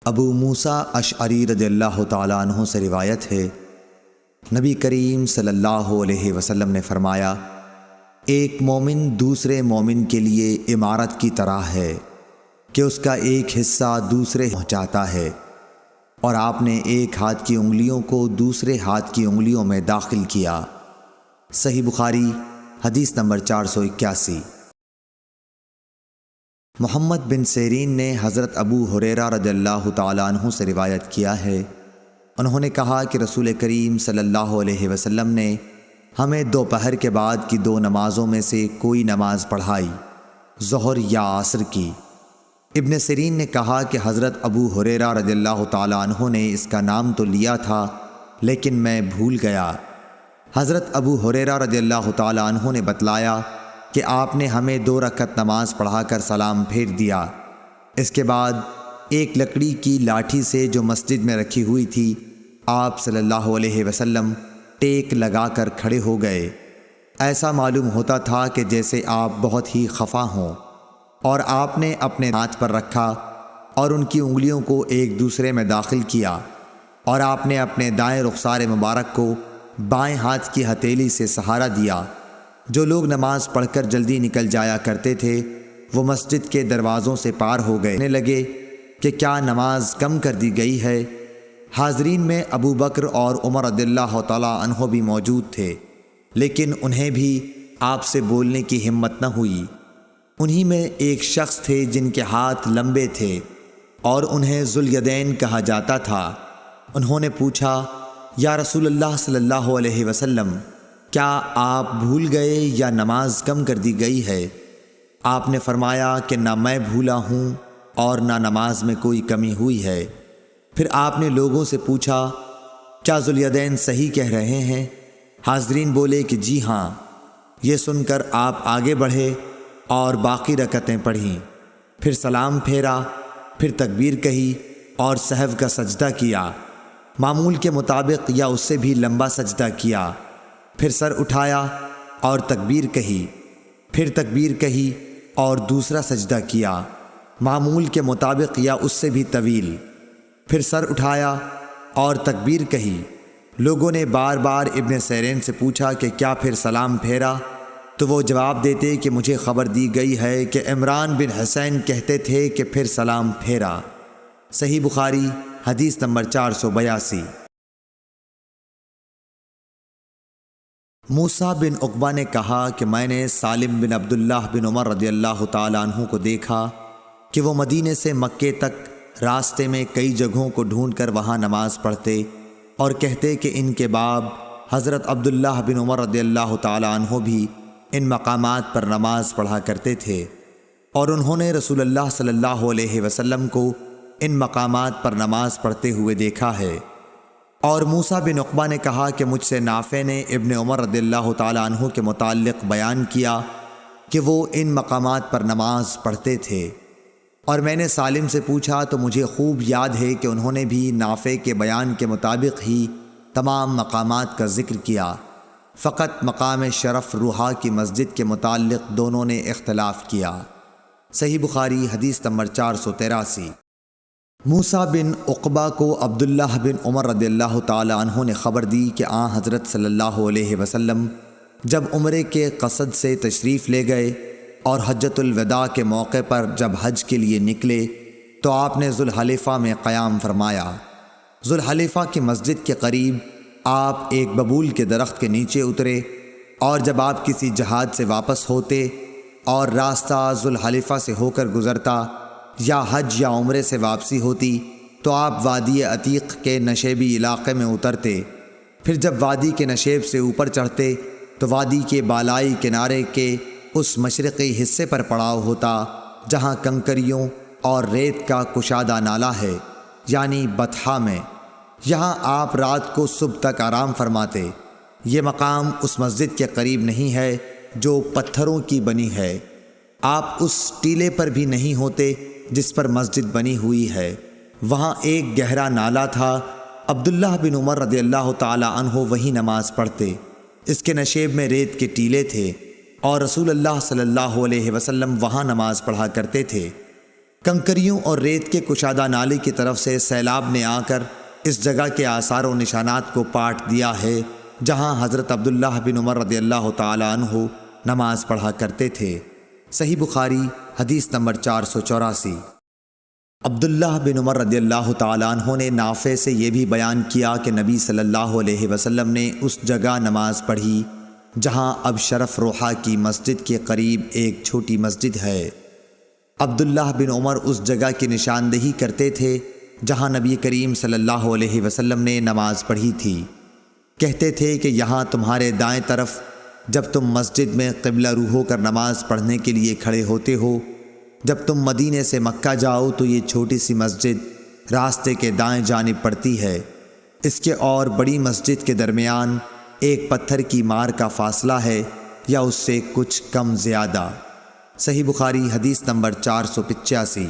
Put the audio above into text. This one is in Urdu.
ابو موسیٰ اشعری رضی اللہ تعالیٰ عنہ سے روایت ہے، نبی کریم صلی اللہ علیہ وسلم نے فرمایا، ایک مومن دوسرے مومن کے لیے عمارت کی طرح ہے کہ اس کا ایک حصہ دوسرے پہنچاتا ہے، اور آپ نے ایک ہاتھ کی انگلیوں کو دوسرے ہاتھ کی انگلیوں میں داخل کیا۔ صحیح بخاری حدیث نمبر 481۔ محمد بن سیرین نے حضرت ابو ہریرہ رضی اللہ تعالیٰ عنہ سے روایت کیا ہے، انہوں نے کہا کہ رسول کریم صلی اللہ علیہ وسلم نے ہمیں دوپہر کے بعد کی 2 نمازوں میں سے کوئی نماز پڑھائی، ظہر یا عصر کی۔ ابن سیرین نے کہا کہ حضرت ابو ہریرہ رضی اللہ تعالیٰ عنہ نے اس کا نام تو لیا تھا لیکن میں بھول گیا۔ حضرت ابو ہریرہ رضی اللہ تعالیٰ عنہ نے بتلایا کہ آپ نے ہمیں 2 رکعت نماز پڑھا کر سلام پھیر دیا۔ اس کے بعد ایک لکڑی کی لاٹھی سے جو مسجد میں رکھی ہوئی تھی، آپ صلی اللہ علیہ وسلم ٹیک لگا کر کھڑے ہو گئے۔ ایسا معلوم ہوتا تھا کہ جیسے آپ بہت ہی خفا ہوں، اور آپ نے اپنے ہاتھ پر رکھا اور ان کی انگلیوں کو ایک دوسرے میں داخل کیا، اور آپ نے اپنے دائیں رخسار مبارک کو بائیں ہاتھ کی ہتھیلی سے سہارا دیا۔ جو لوگ نماز پڑھ کر جلدی نکل جایا کرتے تھے وہ مسجد کے دروازوں سے پار ہو گئے، کہنے لگے کہ کیا نماز کم کر دی گئی ہے؟ حاضرین میں ابو بکر اور عمر رضی اللہ تعالیٰ عنہ بھی موجود تھے، لیکن انہیں بھی آپ سے بولنے کی ہمت نہ ہوئی۔ انہی میں ایک شخص تھے جن کے ہاتھ لمبے تھے اور انہیں ذوالیدین کہا جاتا تھا۔ انہوں نے پوچھا، یا رسول اللہ صلی اللہ علیہ وسلم، کیا آپ بھول گئے یا نماز کم کر دی گئی ہے؟ آپ نے فرمایا کہ نہ میں بھولا ہوں اور نہ نماز میں کوئی کمی ہوئی ہے۔ پھر آپ نے لوگوں سے پوچھا، کیا ذوالیدین صحیح کہہ رہے ہیں؟ حاضرین بولے کہ جی ہاں۔ یہ سن کر آپ آگے بڑھے اور باقی رکعتیں پڑھیں، پھر سلام پھیرا، پھر تکبیر کہی اور سہو کا سجدہ کیا، معمول کے مطابق یا اس سے بھی لمبا سجدہ کیا، پھر سر اٹھایا اور تکبیر کہی، پھر تکبیر کہی اور دوسرا سجدہ کیا، معمول کے مطابق یا اس سے بھی طویل، پھر سر اٹھایا اور تکبیر کہی۔ لوگوں نے بار بار ابن سیرین سے پوچھا کہ کیا پھر سلام پھیرا؟ تو وہ جواب دیتے کہ مجھے خبر دی گئی ہے کہ عمران بن حسین کہتے تھے کہ پھر سلام پھیرا۔ صحیح بخاری حدیث نمبر 482۔ موسیٰ بن عقبہ نے کہا کہ میں نے سالم بن عبداللہ بن عمر رضی اللہ تعالیٰ عنہ کو دیکھا کہ وہ مدینے سے مکے تک راستے میں کئی جگہوں کو ڈھونڈ کر وہاں نماز پڑھتے اور کہتے کہ ان کے باب حضرت عبداللہ بن عمر رضی اللہ تعالیٰ عنہ بھی ان مقامات پر نماز پڑھا کرتے تھے، اور انہوں نے رسول اللہ صلی اللہ علیہ وسلم کو ان مقامات پر نماز پڑھتے ہوئے دیکھا ہے۔ اور موسیٰ بن عقبہ نے کہا کہ مجھ سے نافع نے ابن عمر رضی اللہ تعالیٰ عنہ کے متعلق بیان کیا کہ وہ ان مقامات پر نماز پڑھتے تھے، اور میں نے سالم سے پوچھا تو مجھے خوب یاد ہے کہ انہوں نے بھی نافع کے بیان کے مطابق ہی تمام مقامات کا ذکر کیا، فقط مقام شرف روحا کی مسجد کے متعلق دونوں نے اختلاف کیا۔ صحیح بخاری حدیث نمبر 483۔ موسیٰ بن عقبہ کو عبداللہ بن عمر رضی اللہ تعالی عنہ نے خبر دی کہ حضرت صلی اللہ علیہ وسلم جب عمرے کے قصد سے تشریف لے گئے اور حجۃ الوداع کے موقع پر جب حج کے لیے نکلے تو آپ نے ذوالحلیفہ میں قیام فرمایا۔ ذوالحلیفہ کی مسجد کے قریب آپ ایک ببول کے درخت کے نیچے اترے، اور جب آپ کسی جہاد سے واپس ہوتے اور راستہ ذوالحلیفہ سے ہو کر گزرتا یا حج یا عمرے سے واپسی ہوتی تو آپ وادی عتیق کے نشیبی علاقے میں اترتے، پھر جب وادی کے نشیب سے اوپر چڑھتے تو وادی کے بالائی کنارے کے اس مشرقی حصے پر پڑاؤ ہوتا جہاں کنکریوں اور ریت کا کشادہ نالہ ہے، یعنی بطحا میں۔ یہاں آپ رات کو صبح تک آرام فرماتے۔ یہ مقام اس مسجد کے قریب نہیں ہے جو پتھروں کی بنی ہے، آپ اس ٹیلے پر بھی نہیں ہوتے جس پر مسجد بنی ہوئی ہے۔ وہاں ایک گہرا نالہ تھا، عبداللہ بن عمر رضی اللہ تعالی عنہ وہی نماز پڑھتے۔ اس کے نشیب میں ریت کے ٹیلے تھے اور رسول اللہ صلی اللہ علیہ وسلم وہاں نماز پڑھا کرتے تھے۔ کنکریوں اور ریت کے کشادہ نالے کی طرف سے سیلاب نے آ کر اس جگہ کے آثار و نشانات کو پاٹ دیا ہے جہاں حضرت عبداللہ بن عمر رضی اللہ تعالی عنہ نماز پڑھا کرتے تھے۔ صحیح بخاری حدیث نمبر 484۔ عبداللہ بن عمر رضی اللہ تعالی عنہ نے نافع سے یہ بھی بیان کیا کہ نبی صلی اللہ علیہ وسلم نے اس جگہ نماز پڑھی جہاں اب شرف روحا کی مسجد کے قریب ایک چھوٹی مسجد ہے۔ عبداللہ بن عمر اس جگہ کی نشاندہی کرتے تھے جہاں نبی کریم صلی اللہ علیہ وسلم نے نماز پڑھی تھی۔ کہتے تھے کہ یہاں تمہارے دائیں طرف جب تم مسجد میں قبلہ رو ہو کر نماز پڑھنے کے لیے کھڑے ہوتے ہو، جب تم مدینے سے مکہ جاؤ تو یہ چھوٹی سی مسجد راستے کے دائیں جانب پڑتی ہے۔ اس کے اور بڑی مسجد کے درمیان ایک پتھر کی مار کا فاصلہ ہے یا اس سے کچھ کم زیادہ۔ صحیح بخاری حدیث نمبر 485۔